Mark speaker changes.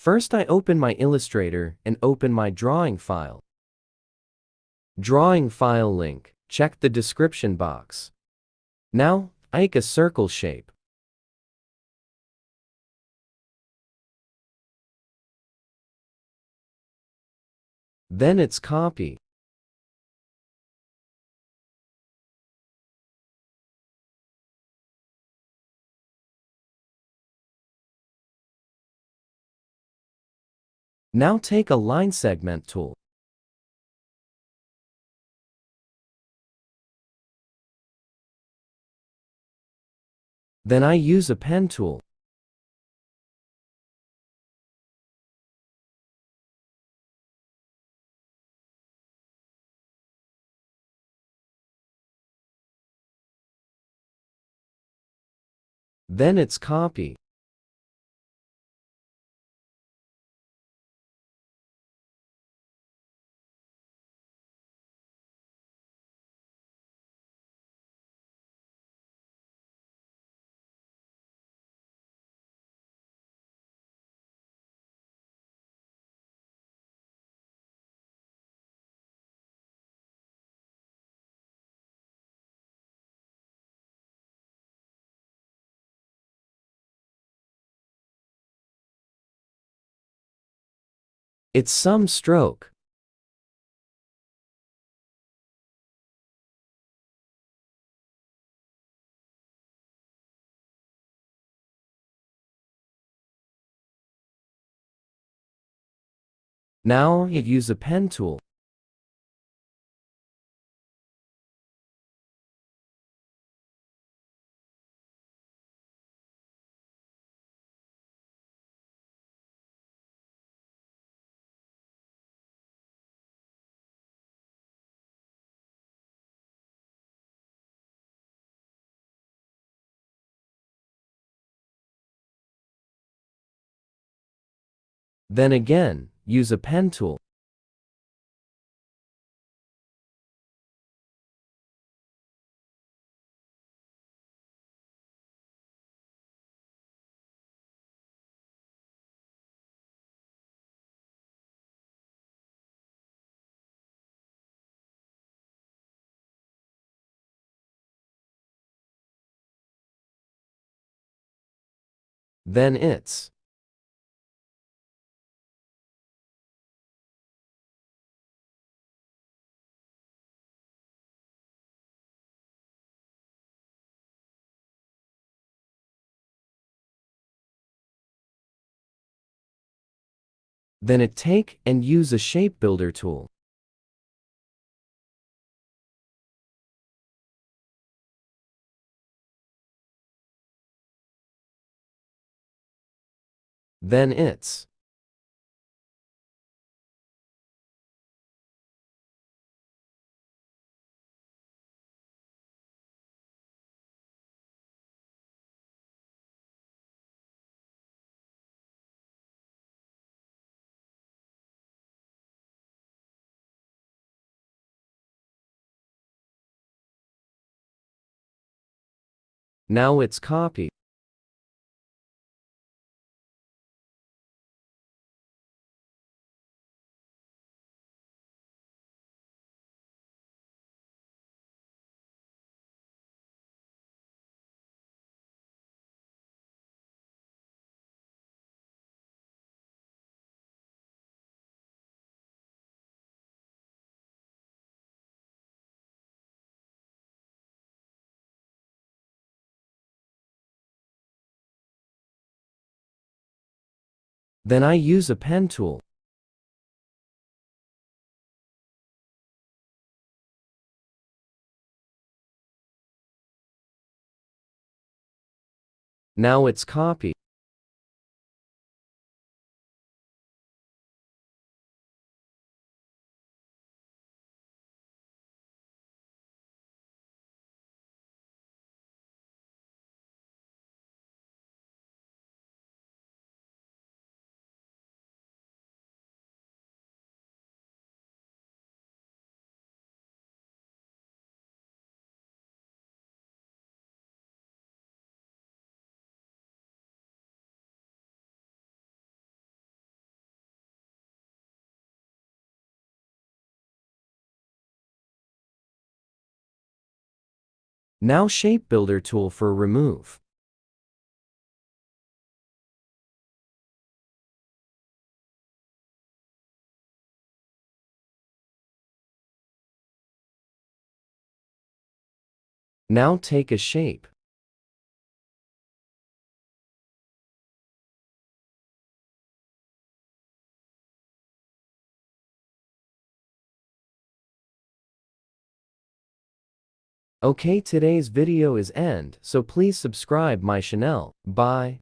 Speaker 1: First, I open my Illustrator and open my drawing file. Drawing file link, check the description box. Now, I make a circle shape. Then it's copy. Now take a line segment tool. Then I use a pen tool. Then it's copy. It's some stroke. Now I use a pen tool. Then again, use a pen tool. Then it's Then it take and use a shape builder tool. Then it's Now it's copy. Then I use a pen tool. Now it's copy. Now Shape Builder tool for remove. Now take a shape. Okay, today's video is end, so please subscribe my channel. Bye.